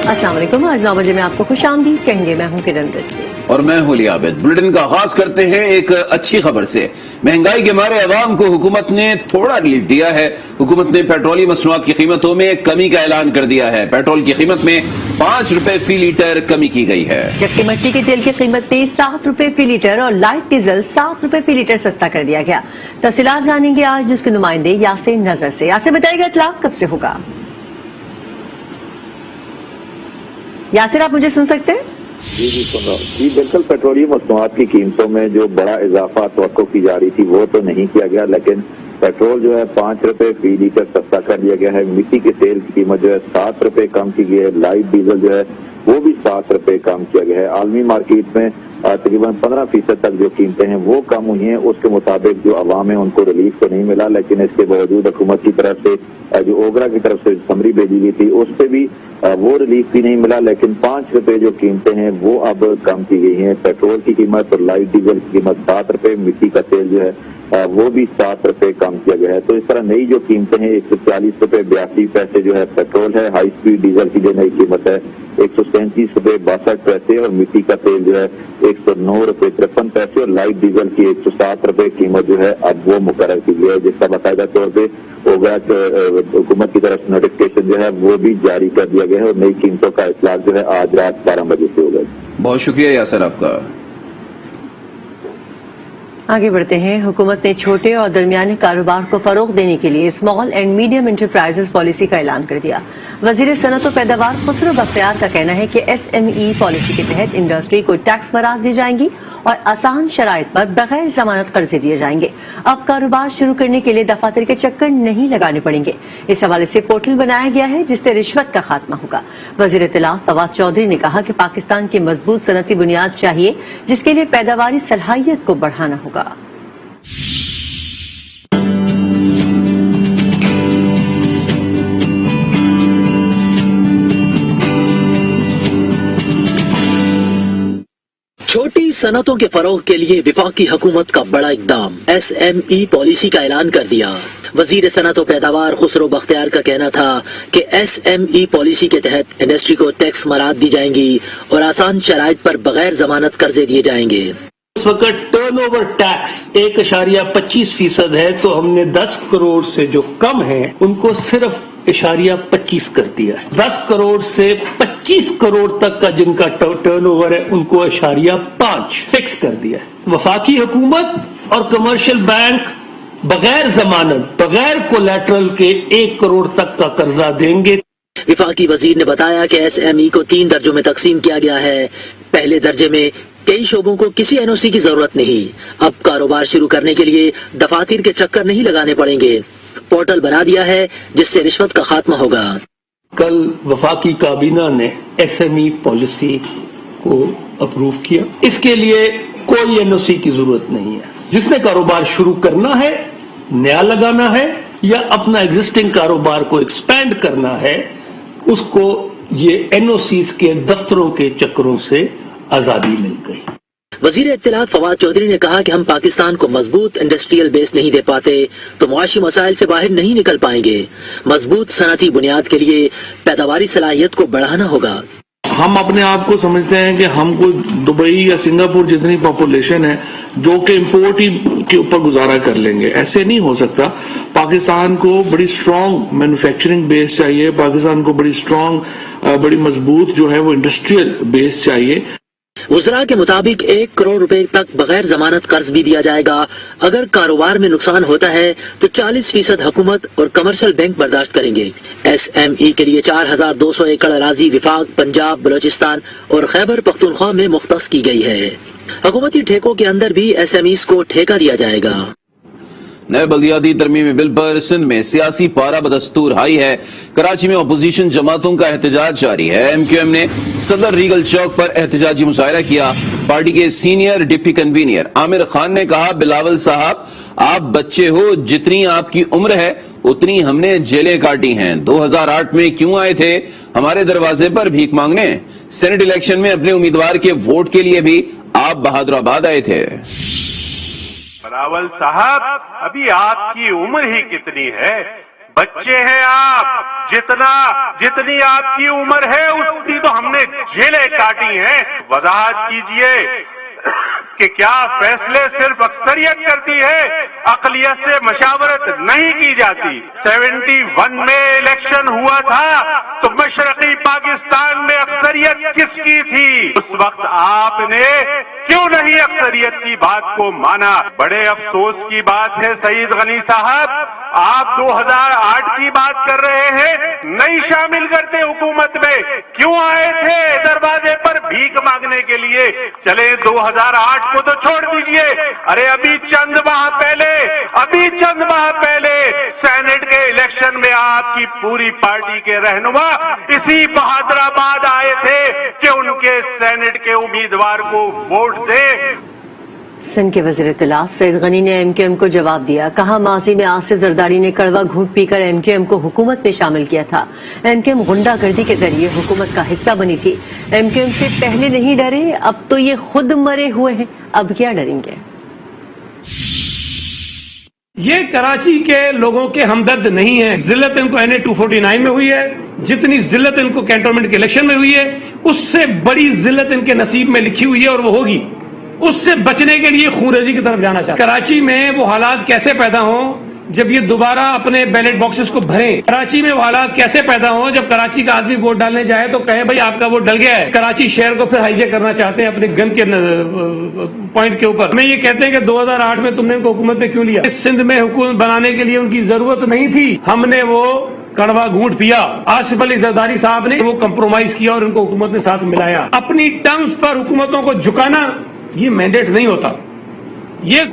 अस्सलाम वालेकुम। आज 9 बजे में आपको खुशामदीद कहेंगे। मैं हूं किरण रस्ती और मैं हूं आबिद। बुलेटिन का आगाज करते हैं एक अच्छी खबर से। महंगाई के मारे अवाम को हुकूमत ने थोड़ा रिलीफ दिया है। हुकूमत ने पेट्रोलियम मसनूआत की कीमतों में कमी का ऐलान कर दिया है। पेट्रोल की कीमत में 5 रुपए फी लीटर कमी की गई है, जबकि मिट्टी के तेल की कीमत में 7 रुपए फी लीटर और लाइट डीजल 7 रुपए फी लीटर सस्ता कर दिया गया। तफसीलात जानेंगे आज उसके नुमाइंदे यासिर नजर से। यासिर बताइएगा इतलाक कब से होगा? यासिर आप मुझे सुन सकते हैं? जी सुन रहा हूँ जी। बिल्कुल, पेट्रोलियम मसनूआत की कीमतों में जो बड़ा इजाफा तवक्को की जा रही थी वो तो नहीं किया गया, लेकिन पेट्रोल जो है 5 रुपए फी लीटर सस्ता कर दिया गया है। मिट्टी के तेल की कीमत जो है 7 रुपए कम की गई है। लाइट डीजल जो है वो भी 7 रुपए कम किया गया है। आलमी मार्केट में तकरीबन 15% तक जो कीमतें हैं वो कम हुई हैं। उसके मुताबिक जो अवाम है उनको रिलीफ तो नहीं मिला, लेकिन इसके बावजूद हुकूमत की तरफ से जो ओगरा की तरफ से समरी भेजी गई थी उस पर भी वो रिलीफ भी नहीं मिला, लेकिन 5 रुपए जो कीमतें हैं वो अब कम की गई हैं। पेट्रोल की कीमत और लाइट डीजल की कीमत 7 रुपए, मिट्टी का तेल जो है वो भी 7 रुपए कम किया गया है। तो इस तरह नई जो कीमतें हैं 140 रुपए 82 पैसे जो है पेट्रोल है। हाई स्पीड डीजल की जो नई कीमत है 137 रुपए 62 पैसे और मिट्टी का तेल जो है 109 रुपए 53 पैसे और लाइट डीजल की 107 रुपए कीमत जो है अब वो मुकर्रर की गई है, जिसका बाकायदा तौर पे होगा हुकूमत की तरफ से नोटिफिकेशन जो है वो भी जारी कर दिया गया है और नई कीमतों का इतलाक जो है आज रात 12 बजे से होगा। बहुत शुक्रिया यासर आपका। आगे बढ़ते हैं। हुकूमत ने छोटे और दरमियाने कारोबार को फरोग देने के लिए small and medium enterprises policy का ऐलान कर दिया। वजीर सनअत और पैदावार खुसरो बख्तियार का कहना है कि SME पॉलिसी के तहत इंडस्ट्री को टैक्स बरात दी जाएंगी और आसान शराइत पर बगैर जमानत कर्जे दिए जाएंगे। अब कारोबार शुरू करने के लिए दफातर के चक्कर नहीं लगाने पड़ेंगे। इस हवाले से पोर्टल बनाया गया है जिससे रिश्वत का खात्मा होगा। वजीर इत्तलात फवाद चौधरी ने कहा कि पाकिस्तान की मजबूत सनती बुनियाद चाहिए, जिसके लिए पैदावारी सलाहियत को बढ़ाना होगा। छोटी सनतों के फरोग के लिए विफाकी हुकूमत का बड़ा इकदाम। SME पॉलिसी का ऐलान कर दिया। वजीर सनत और पैदावार खुसरो बख्तियार का कहना था कि SME पॉलिसी के तहत इंडस्ट्री को टैक्स मराद दी जाएंगी और आसान शराइत पर बगैर जमानत कर्जे दिए जाएंगे। इस वक्त टर्नओवर टैक्स 1.25% है, तो हमने 10 करोड़ से जो कम है उनको सिर्फ 1.25 कर दिया है। 10 करोड़ से 25 करोड़ तक का जिनका टर्नओवर है उनको 1.5 फिक्स कर दिया है। वफाकी हुकूमत और कमर्शियल बैंक बगैर जमानत बगैर कोलैटरल के 1 करोड़ तक का कर्जा देंगे। विफाकी वजीर ने बताया कि SME को 3 दर्जों में तकसीम किया गया है। पहले दर्जे में कई शोबों को किसी NOC की जरूरत नहीं। अब कारोबार शुरू करने के लिए दफातर के चक्कर नहीं लगाने पड़ेंगे। पोर्टल बना दिया है जिससे रिश्वत का खात्मा होगा। कल वफाकी काबीना ने SME पॉलिसी को अप्रूव किया। इसके लिए कोई NOC की जरूरत नहीं है। जिसने कारोबार शुरू करना है, नया लगाना है या अपना एग्जिस्टिंग कारोबार को एक्सपैंड करना है, उसको ये NOCs के दफ्तरों के चक्करों से आजादी मिल गई। वजीर इत्तलात फवाद चौधरी ने कहा कि हम पाकिस्तान को मजबूत इंडस्ट्रियल बेस नहीं दे पाते तो मुआशी मसाइल से बाहर नहीं निकल पाएंगे। मजबूत सनती बुनियाद के लिए पैदावारी सलाहियत को बढ़ाना होगा। हम अपने आप को समझते हैं कि हम कोई दुबई या सिंगापुर जितनी पॉपुलेशन है जो कि इंपोर्ट ही के ऊपर गुजारा कर लेंगे, ऐसे नहीं हो सकता। पाकिस्तान को बड़ी स्ट्रांग मैन्युफैक्चरिंग बेस चाहिए। पाकिस्तान को बड़ी स्ट्रांग बड़ी मजबूत जो है वो इंडस्ट्रियल बेस चाहिए। वज़रा के मुताबिक 1 करोड़ रुपए तक बगैर जमानत कर्ज भी दिया जाएगा। अगर कारोबार में नुकसान होता है तो 40% हुकूमत और कमर्शियल बैंक बर्दाश्त करेंगे। SME के लिए 4200 एकड़ अराजी विफाक, पंजाब, बलोचिस्तान और खैबर पख्तूनख्वा में मुख्तस की गई है। हुकूमती ठेकों के अंदर भी SMEs को ठेका दिया जाएगा। नए बल्दियाती तरमीमी बिल पर सिंध में सियासी पारा बदस्तूर हाई है। कराची में अपोजिशन जमातों का एहतजाज जारी है। MQM ने सदर रीगल चौक पर एहतजाजी मुजाहरा किया। पार्टी के senior deputy convener Aamir Khan ने कहा, बिलावल साहब आप बच्चे हो, जितनी आपकी उम्र है उतनी हमने जेलें काटी हैं। 2008 में क्यों आए थे हमारे दरवाजे पर भीख मांगने? सेनेट इलेक्शन में अपने उम्मीदवार के वोट के लिए भी आप बहादुराबाद आए थे। बिलावल साहब, अभी आपकी उम्र ही कितनी है? बच्चे हैं आप, जितनी आपकी उम्र है उतनी तो हमने जेलें काटी हैं। वजाहत कीजिए कि क्या फैसले सिर्फ अक्सरियत करती है, अकलियत से मशावरत नहीं की जाती। 71 में इलेक्शन हुआ था तो मशरकी पाकिस्तान में अक्सरियत किसकी थी? उस वक्त आपने क्यों नहीं अक्सरियत की बात को माना? बड़े अफसोस की बात है सईद गनी साहब, आप 2008 की बात कर रहे हैं, नहीं शामिल करते हुकूमत में। क्यों आए थे दरवाजे पर भीख मांगने के लिए? चले 2008 को तो छोड़ दीजिए, अरे अभी चंद माह पहले सेनेट के इलेक्शन में आपकी पूरी पार्टी के रहनुमा इसी बहादुराबाद आए थे कि उनके सेनेट के उम्मीदवार को वोट दे। सिंध के वजीर इत्तलात सईद गनी ने एमक्यूएम को जवाब दिया। कहा, माजी में आसिफ जरदारी ने कड़वा घूंट पीकर एमक्यूएम को हुकूमत में शामिल किया था। एमक्यूएम गुंडागर्दी के जरिए हुकूमत का हिस्सा बनी थी। एमक्यूएम से पहले नहीं डरे, अब तो ये खुद मरे हुए हैं, अब क्या डरेंगे? ये कराची के लोगों के हमदर्द नहीं है। जिल्लत इनको NA 249 में हुई है, जितनी जिल्लत इनको कैंटोनमेंट के इलेक्शन में हुई है, उससे बड़ी जिल्लत इनके नसीब में लिखी हुई है और वो होगी। उससे बचने के लिए खूनरेजी की तरफ जाना चाहते हैं। कराची में वो हालात कैसे पैदा हों जब ये दोबारा अपने बैलेट बॉक्सेस को भरें? कराची में वो हालात कैसे पैदा हों जब कराची का आदमी वोट डालने जाए तो कहे भाई आपका वोट डल गया है? कराची शहर को फिर हाईजेक करना चाहते हैं अपने गन के पॉइंट के ऊपर। हमें ये कहते हैं कि 2008 में तुमने उनको हुकूमत में क्यों लिया? इस सिंध में हुकूमत बनाने के लिए उनकी जरूरत नहीं थी, हमने वो कड़वा घूंट पिया। आसिफ अली जरदारी साहब ने वो कंप्रोमाइज किया और उनको हुकूमत में साथ मिलाया। अपनी टर्म्स पर हुकूमतों को झुकाना ये मैंडेट नहीं होता। ये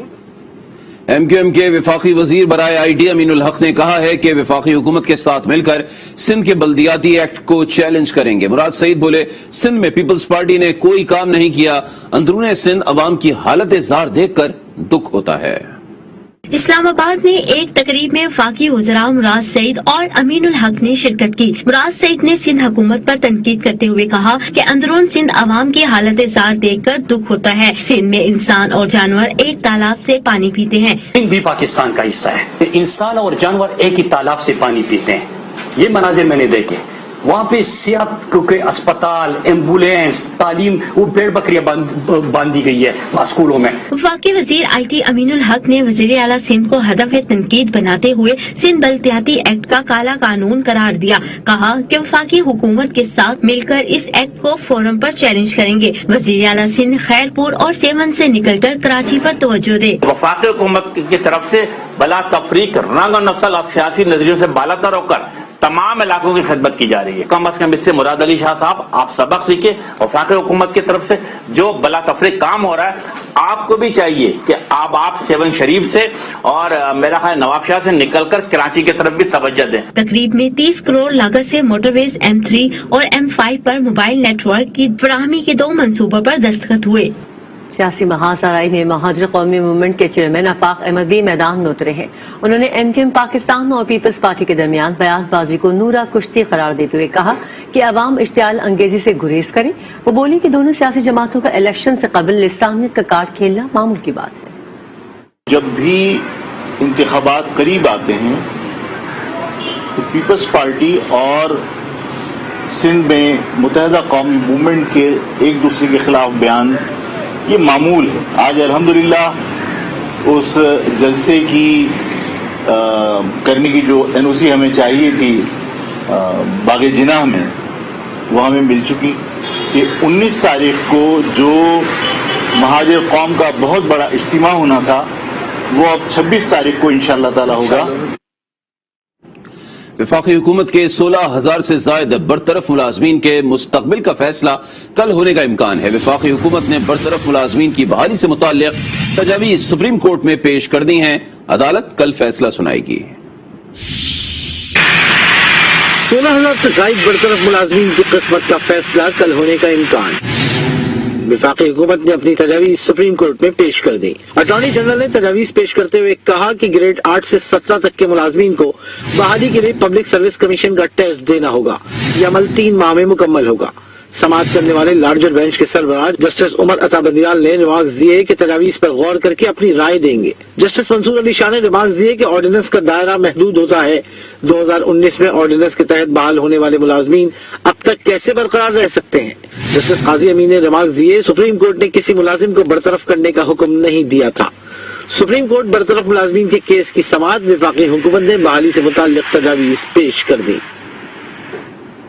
एमक्यूएम के वफाकी वजीर बराए आईटी अमीनुल हक ने कहा है कि वफाकी हुकूमत के साथ मिलकर सिंध के बल्दियाती एक्ट को चैलेंज करेंगे। मुराद सईद बोले, सिंध में पीपल्स पार्टी ने कोई काम नहीं किया, अंदरूने सिंध अवाम की हालत जार देखकर दुख होता है। इस्लामाबाद में एक तकरीब में वफाकी वज़रा मुराद सईद और अमीनुल हक ने शिरकत की। मुराद सईद ने सिंध हुकूमत पर तनकीद करते हुए कहा कि अंदरून सिंध अवाम की हालत जार देखकर दुख होता है। सिंध में इंसान और जानवर एक तालाब से पानी पीते हैं। सिंध भी पाकिस्तान का हिस्सा है, इंसान और जानवर एक ही तालाब से पानी पीते हैं। ये मनाजिर मैंने देखे। वहाँ पे सेहत के अस्पताल, एम्बुलेंस, तालीम, वो भेड़ बकरियां बांधी गई है स्कूलों में। वफाकी वजीर IT अमीनुल हक ने वजीर आला सिंध को हदफ तनकीद बनाते हुए सिंध बल्दियाती एक्ट का काला कानून करार दिया। कहा कि वफाकी हुकूमत के साथ मिलकर इस एक्ट को फोरम पर चैलेंज करेंगे। वजीर आला सिंध खैरपुर और सेवन से निकलकर कराची पर तवज्जो दे। वफाकी हुकूमत की तरफ से बला तफरीक, रंग और नस्ल और सियासी नजरियों से बालातर होकर तमाम इलाकों की खिदमत की जा रही है। कम अज कम इससे मुराद अली शाह साहब, आप सबक सीखे। वफाकी हुकूमत की तरफ से जो बला तफरीक काम हो रहा है, आपको भी चाहिए कि आप सेवन शरीफ से और मेरा ख्याल नवाबशाह से निकलकर कराची की तरफ भी तवज्जो दें। तकरीब में 30 करोड़ लागत से मोटरवेज M3 और M5 पर मोबाइल नेटवर्क की फराहमी के 2 मंसूबों पर दस्तखत हुए। सियासी महासराई में महाजर कौमी मूवमेंट के चेयरमैन अफाक अहमद भी मैदान में उतरे हैं। उन्होंने एमक्यूएम पाकिस्तान और पीपल्स पार्टी के दरमियान बयानबाजी को नूरा कुश्ती करार देते हुए कहा कि अवाम इश्तियाल अंगेजी से गुरेज करें। वो बोली कि दोनों सियासी जमातों का इलेक्शन से कबल लिस्तानियत का कार्ड खेलना मामूल की बात है। जब भी इंतखाबात करीब आते हैं तो पीपल्स पार्टी और सिंध में मुत्तहिदा कौमी मूवमेंट के एक दूसरे के खिलाफ बयान ये मामूल है। आज अल्हम्दुलिल्लाह उस जलसे की करने की जो NOC हमें चाहिए थी बागे जिनाह में, वो हमें मिल चुकी कि 19 तारीख को जो महाजर कौम का बहुत बड़ा इज्तिमा होना था वो अब 26 तारीख को इंशाअल्लाह ताला होगा। वफाकी हुकूमत के 16,000 से ज्यादा बरतरफ मुलाजमीन के मुस्तकबिल का फैसला कल होने का इम्कान है। वफाकी हुकूमत ने बरतरफ मुलाजमीन की बहाली से मुताल्लिक तजावीज़ सुप्रीम कोर्ट में पेश कर दी हैं। अदालत कल फैसला सुनाएगी। 16,000 से ज्यादा बरतरफ मुलाजमीन की किस्मत का फैसला कल होने का इम्कान। वफाकी हुकूमत ने अपनी तजावीज़ सुप्रीम कोर्ट में पेश कर दी। अटॉर्नी जनरल ने तजावीज़ पेश करते हुए कहा कि ग्रेड 8 से 17 तक के मुलाजमीन को बहाली के लिए पब्लिक सर्विस कमीशन का टेस्ट देना होगा। यह अमल 3 माह में मुकम्मल होगा। समाअत करने वाले लार्जर बेंच के सरबराह जस्टिस उमर अता बंदियाल ने रिमार्क्स दिए कि तजावीज पर गौर करके अपनी राय देंगे। जस्टिस मंसूर अली शाह ने रिमार्क्स दिए कि ऑर्डिनेंस का दायरा महदूद होता है। 2019 में ऑर्डिनेंस के तहत बहाल होने वाले मुलाजमीन अब तक कैसे बरकरार रह सकते हैं। जस्टिस काजी अमीन ने रिमार्क्स दिए, सुप्रीम कोर्ट ने किसी मुलाजिम को बरतरफ करने का हुक्म नहीं दिया था। सुप्रीम कोर्ट बरतरफ मुलाजमीन के केस की समाअत वफाकी हुकूमत ने बहाली से मुताल्लिक तजावीज पेश कर दी।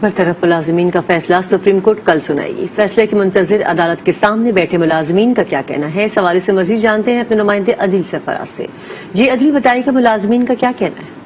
बरतरफ मुलाजमीन का फैसला सुप्रीम कोर्ट कल सुनाएगी। फैसले के मुंतजिर अदालत के सामने बैठे मुलाजमीन का क्या कहना है, इस हवाले से मजीद जानते हैं अपने नुमाइंदे अदिल सरफराज से। जी अदिल, बताइए मुलाजमीन का क्या कहना है।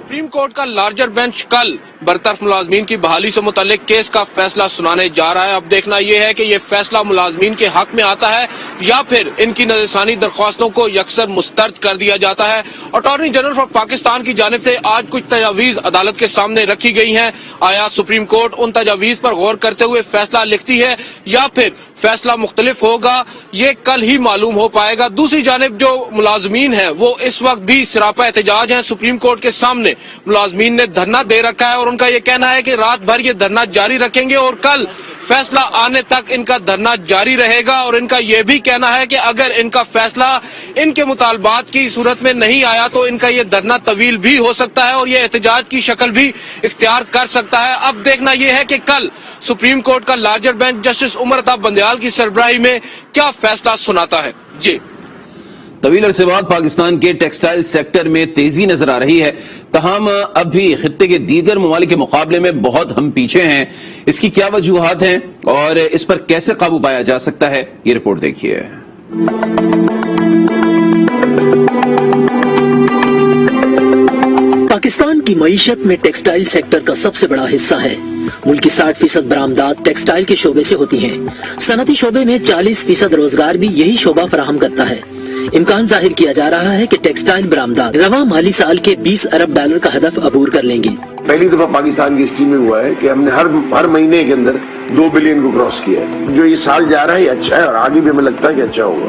सुप्रीम कोर्ट का लार्जर बेंच कल बरतरफ मुलाजमीन की बहाली से मुतल्लिक केस का फैसला सुनाने जा रहा है। अब देखना यह है कि ये फैसला मुलाजमीन के हक में आता है या फिर इनकी नजरसानी दरख्वास्तों को यकसर मुस्तरद कर दिया जाता है। अटॉर्नी जनरल ऑफ पाकिस्तान की जानिब से आज कुछ तजावीज अदालत के सामने रखी गई हैं। आया सुप्रीम कोर्ट उन तजावीज पर गौर करते हुए फैसला लिखती है या फिर फैसला मुख्तलिफ होगा, ये कल ही मालूम हो पाएगा। दूसरी जानिब जो मुलाजमीन है वो इस वक्त भी सरापा एहतजाज है सुप्रीम कोर्ट के सामने। मुलाजमीन ने धरना दे रखा है और उनका ये कहना है कि रात भर ये धरना जारी रखेंगे और कल फैसला आने तक इनका धरना जारी रहेगा। और इनका ये भी कहना है कि अगर इनका फैसला इनके मुतालबात की सूरत में नहीं आया तो इनका ये धरना तवील भी हो सकता है और ये एहतजाज की शक्ल भी इख्तियार कर सकता है। अब देखना यह है कि कल सुप्रीम कोर्ट का larger bench justice Umar Ata Bandial की सरबराही में क्या फैसला सुनाता है। जी तवील अरसे बाद पाकिस्तान के टेक्सटाइल सेक्टर में तेजी नजर आ रही है, तहम अब भी खित्ते के दीगर ममालिक के मुकाबले में बहुत हम पीछे हैं। इसकी क्या वजूहात हैं और इस पर कैसे काबू पाया जा सकता है, ये रिपोर्ट देखिए। पाकिस्तान की मईशत में टेक्सटाइल सेक्टर का सबसे बड़ा हिस्सा है। मुल्क की 60% बरामदात टेक्सटाइल के शोबे से होती हैं। सनती शोबे में 40% रोजगार भी यही शोबा फराहम करता है। इम्कान जाहिर किया जा रहा है कि टेक्सटाइल बरामदात रवा माली साल के 20 अरब डॉलर का हदफ अबूर कर लेंगे। पहली दफा पाकिस्तान की हिस्ट्री में हुआ है कि हमने हर महीने के अंदर 2 बिलियन को क्रॉस किया है। जो ये साल जा रहा है अच्छा है और आगे भी हमें लगता है कि अच्छा होगा।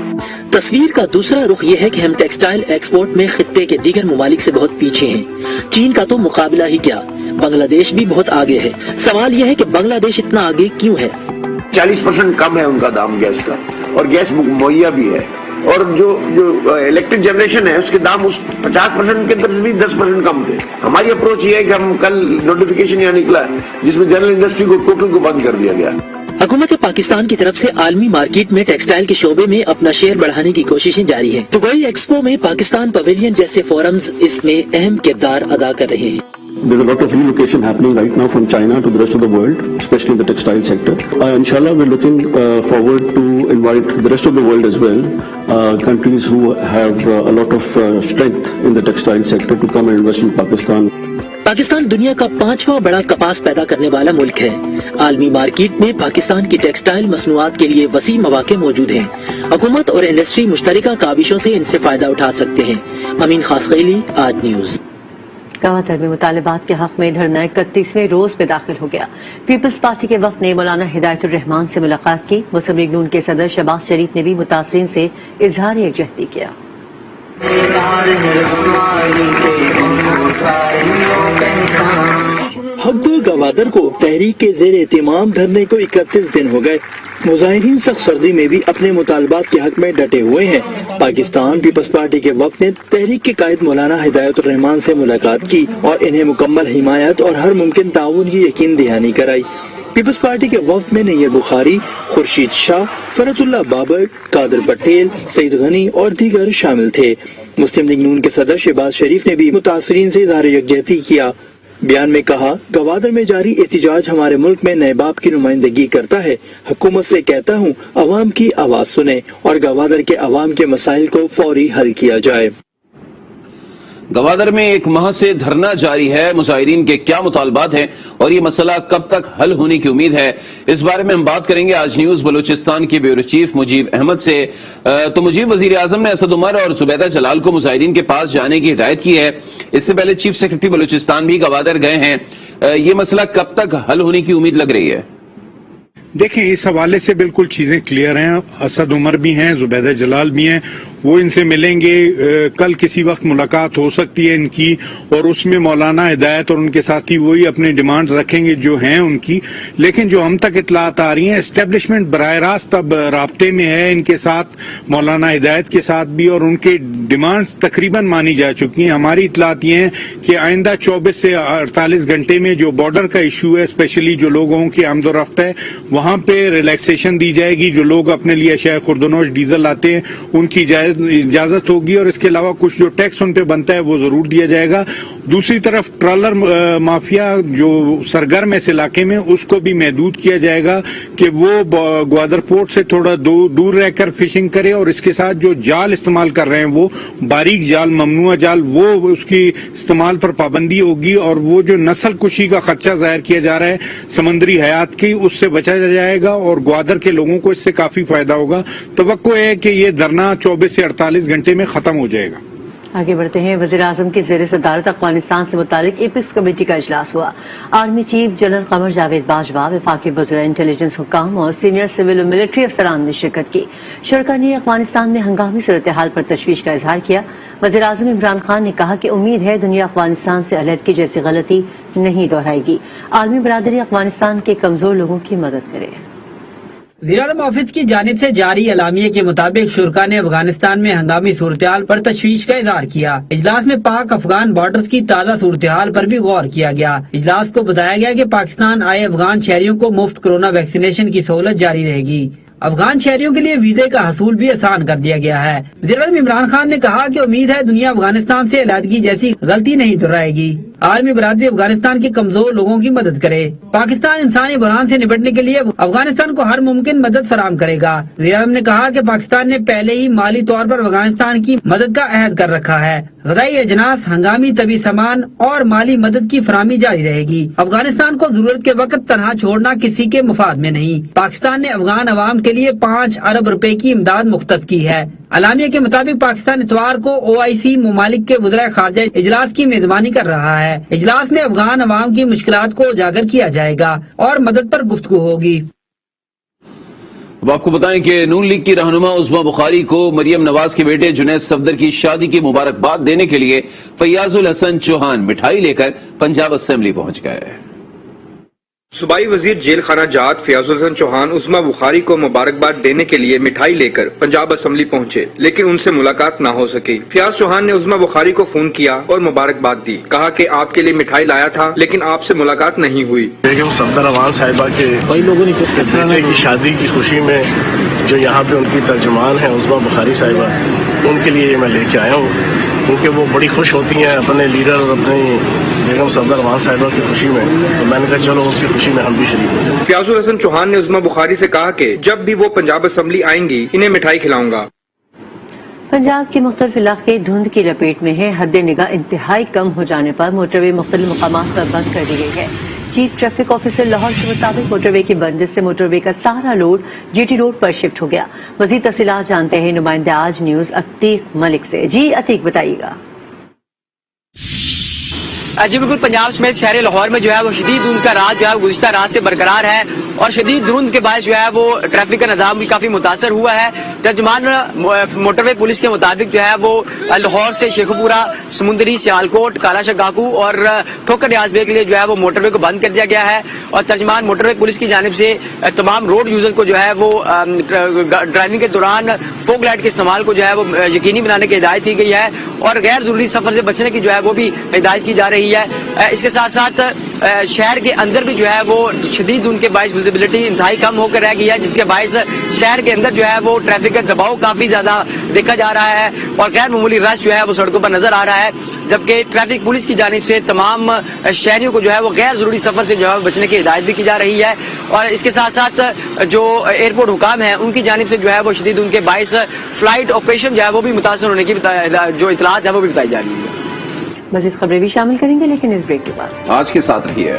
तस्वीर का दूसरा रुख ये है कि हम टेक्सटाइल एक्सपोर्ट में खित्ते के दीगर ममालिक से बहुत पीछे हैं। चीन का तो मुकाबला ही क्या, बांग्लादेश भी बहुत आगे है। सवाल यह है कि बांग्लादेश इतना आगे क्यों है। 40% कम है उनका दाम गैस का और गैस मुहैया भी है। और जो इलेक्ट्रिक जनरेशन है उसके दाम उस 50% के अंदर से भी 10% कम थे। हमारी अप्रोच ये है कि हम कल नोटिफिकेशन यहाँ निकला जिसमें जनरल इंडस्ट्री को टोटल को बंद कर दिया गया। हुकूमत पाकिस्तान की तरफ से आलमी मार्केट में टेक्सटाइल के शोबे में अपना शेयर बढ़ाने की कोशिशें जारी हैं। दुबई एक्सपो में पाकिस्तान पवेलियन जैसे फोरम्स इसमें अहम किरदार अदा कर रहे हैं। There's a lot of relocation happening right now from China to the rest of the world, especially in the textile sector. Inshallah, we're looking forward to invite the rest of the world as well, countries who have a lot of strength in the textile sector to come and invest in Pakistan. Pakistan दुनिया का 5वां बड़ा कपास पैदा करने वाला मुल्क है। आलमी मार्केट में पाकिस्तान की टेक्सटाइल मसनूआत के लिए वसी मौके मौजूद हैं। हुकूमत और इंडस्ट्री मुश्तरका काविशों से इनसे फायदा उठा सकते हैं। अमीन खासखैली, आज न्यूज। गवादर में मुतालिबात के हक में धरना 31वें रोज पे दाखिल हो गया। पीपल्स पार्टी के वफद ने मौलाना हिदायतुर रहमान से मुलाकात की। मुस्लिम लीग नून के सदर शहबाज शरीफ ने भी मुतासरीन से इजहार यकजहती किया। हद गवादर को तहरीक के जेर एहतिमाम धरने को 31 दिन हो गए। मुजाहिरीन सख्त सर्दी में भी अपने मुतालबात के हक में डटे हुए हैं। पाकिस्तान पीपल्स पार्टी के वफद ने तहरीक के कायद मौलाना हिदायतुर रहमान से मुलाकात की और इन्हें मुकम्मल हिमायत और हर मुमकिन ताउन की यकीन दहानी कराई। पीपल्स पार्टी के वफद में नैयर बुखारी, खुर्शीद शाह, फरतुल्लाह बाबर, कादर पटेल, सईद गनी और दीगर शामिल थे। मुस्लिम लीग नून के सदर शहबाज शरीफ ने भी मुतासरीन से इजहार यकजहती किया। बयान में कहा, गवादर में जारी एहतिजाज हमारे मुल्क में नए बाप की नुमाइंदगी करता है। हुकूमत से कहता हूँ, अवाम की आवाज सुने और गवादर के अवाम के मसाइल को फौरी हल किया जाए। गवादर में एक माह से धरना जारी है। मुजाहिरीन के क्या मुतालबात हैं और ये मसला कब तक हल होने की उम्मीद है, इस बारे में हम बात करेंगे आज न्यूज बलूचिस्तान के ब्यूरो चीफ मुजीब अहमद से। तो मुजीब, वजीर आजम ने असद उमर और जुबैदा जलाल को मुजाहिरीन के पास जाने की हिदायत की है। इससे पहले चीफ सेक्रेटरी बलूचिस्तान भी गवादर गए हैं। ये मसला कब तक हल होने की उम्मीद लग रही है? دیکھیں اس حوالے سے بالکل چیزیں کلیئر ہیں. اسد عمر بھی ہیں, زبیدہ جلال بھی ہیں, وہ ان سے ملیں گے. کل کسی وقت ملاقات ہو سکتی ہے ان کی, اور اس میں مولانا ہدایت اور ان کے ساتھی وہی اپنے ڈیمانڈز رکھیں گے جو ہیں ان کی. لیکن جو ہم تک اطلاعات آ رہی ہیں, اسٹیبلشمنٹ براہ راست اب رابطے میں ہے ان کے ساتھ, مولانا ہدایت کے ساتھ بھی, اور ان کے ڈیمانڈز تقریباً مانی جا چکی ہیں. ہماری اطلاعات یہ ہیں کہ آئندہ 24 سے 48 گھنٹے میں جو بارڈر کا ایشو ہے, اسپیشلی جو لوگوں کی آمد و رفت ہے, وہاں پہ ریلیکسیشن دی جائے گی. جو لوگ اپنے لیے اشیاء خوردونوش ڈیزل لاتے ہیں ان کی اجازت ہوگی, اور اس کے علاوہ کچھ جو ٹیکس ان پہ بنتا ہے وہ ضرور دیا جائے گا. دوسری طرف ٹرالر مافیا جو سرگرم ہے اس علاقے میں, اس کو بھی محدود کیا جائے گا کہ وہ گوادر پورٹ سے تھوڑا دور رہ کر فشنگ کرے, اور اس کے ساتھ جو جال استعمال کر رہے ہیں وہ باریک جال, ممنوع جال, وہ اس کی استعمال پر پابندی ہوگی. اور وہ جو نسل کشی کا خدشہ ظاہر کیا جا رہا ہے سمندری حیات کی, اس سے بچا جائے گا, اور گوادر کے لوگوں کو اس سے کافی فائدہ ہوگا. توقع ہے کہ یہ دھرنا 24 سے 48 گھنٹے میں ختم ہو جائے گا. آگے بڑھتے ہیں. وزیر اعظم کی زیر صدارت افغانستان سے متعلق ایپکس کمیٹی کا اجلاس ہوا. Army chief general Qamar Javed Bajwa, وفاقی وزراء انٹیلیجنس حکام اور سینئر سول و ملٹری افسران نے شرکت کی. شرکا نے افغانستان میں ہنگامی صورتحال پر تشویش کا اظہار کیا. وزیر اعظم عمران خان نے کہا کہ امید ہے دنیا افغانستان سے علیحدگی جیسی غلطی نہیں دہرائے گی. عالمی برادری افغانستان کے کمزور لوگوں کی مدد کرے. وزیراعظم آفس کی جانب سے جاری اعلامیے کے مطابق شرکا نے افغانستان میں ہنگامی صورتحال پر تشویش کا اظہار کیا. اجلاس میں پاک افغان بارڈرز کی تازہ صورتحال پر بھی غور کیا گیا. اجلاس کو بتایا گیا کہ پاکستان آئے افغان شہریوں کو مفت کورونا ویکسینیشن کی سہولت جاری رہے گی. افغان شہریوں کے لیے ویزے کا حصول بھی آسان کر دیا گیا ہے. وزیراعظم عمران خان نے کہا کہ امید ہے دنیا افغانستان سے علیحدگی جیسی غلطی نہیں دہرائے گی. عالمی برادری افغانستان کے کمزور لوگوں کی مدد کرے. پاکستان انسانی بحران سے نپٹنے کے لیے افغانستان کو ہر ممکن مدد فراہم کرے گا. وزیراعظم نے کہا کہ پاکستان نے پہلے ہی مالی طور پر افغانستان کی مدد کا عہد کر رکھا ہے. غذائی اجناس, ہنگامی طبی سامان اور مالی مدد کی فراہمی جاری رہے گی. افغانستان کو ضرورت کے وقت تنہا چھوڑنا کسی کے مفاد میں نہیں. پاکستان نے افغان عوام کے لیے 5 ارب روپے کی امداد مختص کی ہے. اعلامیہ کے مطابق پاکستان اتوار کو OIC ممالک کے وزراء خارجہ اجلاس کی میزبانی کر رہا ہے. اجلاس میں افغان عوام کی مشکلات کو اجاگر کیا جائے گا اور مدد پر گفتگو ہوگی. اب آپ کو بتائیں کہ نون لیگ کی رہنما عظمیٰ بخاری کو مریم نواز کے بیٹے جنید صفدر کی شادی کی مبارکباد دینے کے لیے فیاض الحسن چوہان مٹھائی لے کر پنجاب اسمبلی پہنچ گئے. صوبائی وزیر جیل خانہ جات فیاض الحسن چوہان عظمیٰ بخاری کو مبارکباد دینے کے لیے مٹھائی لے کر پنجاب اسمبلی پہنچے, لیکن ان سے ملاقات نہ ہو سکی. فیاض چوہان نے عظمیٰ بخاری کو فون کیا اور مبارکباد دی. کہا کہ آپ کے لیے مٹھائی لایا تھا لیکن آپ سے ملاقات نہیں ہوئی. بیگم صفدر امان صاحبہ کے بیٹے کی شادی کی خوشی میں جو یہاں پہ ان کی ترجمان ہیں عظمیٰ بخاری صاحبہ, ان کے لیے میں لے کے آیا ہوں, کیونکہ وہ بڑی خوش ہوتی ہیں اپنے لیڈر اور اپنی بیگم صفدر امان صاحبہ کی خوشی میں, تو میں نے کہا چلو ان کی خوشی میں ہم بھی شریک ہو جائیں. فیاض الحسن چوہان نے عظمیٰ بخاری سے کہا کہ جب بھی وہ پنجاب اسمبلی آئیں گی انہیں مٹھائی کھلاؤں گا. پنجاب کے مختلف علاقے دھند کی لپیٹ میں ہیں. حد نگاہ انتہائی کم ہو جانے پر موٹر وے مختلف مقامات پر بند کر دی گئی ہے. چیف ٹریفک آفیسر لاہور کے مطابق موٹر وے کی بندش سے موٹر وے کا سارا لوڈ GT روڈ پر شفٹ ہو گیا. مزید تفصیلات جانتے ہیں نمائندہ آج نیوز عتیق ملک سے. جی عتیق بتائیے گا. جی بالکل, پنجاب سمیت شہر لاہور میں جو ہے وہ شدید دھند کا راز جو ہے گزشتہ رات سے برقرار ہے, اور شدید دھند کے باعث جو ہے وہ ٹریفک کا نظام بھی کافی متاثر ہوا ہے. ترجمان موٹر وے پولیس کے مطابق جو ہے وہ لاہور سے شیخو پورہ, سمندری, سیالکوٹ, کالا شگاکو اور ٹھوکر ریاض بے کے لیے جو ہے وہ موٹر وے کو بند کر دیا گیا ہے. اور ترجمان موٹر وے پولیس کی جانب سے تمام روڈ یوزر کو جو ہے وہ ڈرائیونگ کے دوران فوگ لائٹ کے استعمال کو جو ہے وہ یقینی بنانے کی ہدایت کی گئی ہے, اور غیر ضروری سفر سے بچنے کی جو ہے وہ بھی ہدایت کی جا رہی ہے. اس کے ساتھ ساتھ شہر کے اندر بھی جو ہے وہ شدید دھند کے باعث ویزیبلٹی انتہائی کم ہو کر رہ گئی ہے, جس کے باعث شہر کے اندر جو ہے وہ ٹریفک کا دباؤ کافی زیادہ دیکھا جا رہا ہے, اور غیر معمولی رش جو ہے وہ سڑکوں پر نظر آ رہا ہے. جبکہ ٹریفک پولیس کی جانب سے تمام شہریوں کو جو ہے وہ غیر ضروری سفر سے جو ہے بچنے کی ہدایت بھی کی جا رہی ہے. اور اس کے ساتھ ساتھ جو ایئرپورٹ حکام ہیں ان کی جانب سے جو ہے وہ شدید دھند کے باعث فلائٹ آپریشن جو ہے وہ بھی متاثر ہونے کی جو اطلاعات ہے وہ بھی بتائی جا رہی ہے. مزید خبریں بھی شامل کریں گے لیکن اس بریک کے بعد. آج کے ساتھ رہیے.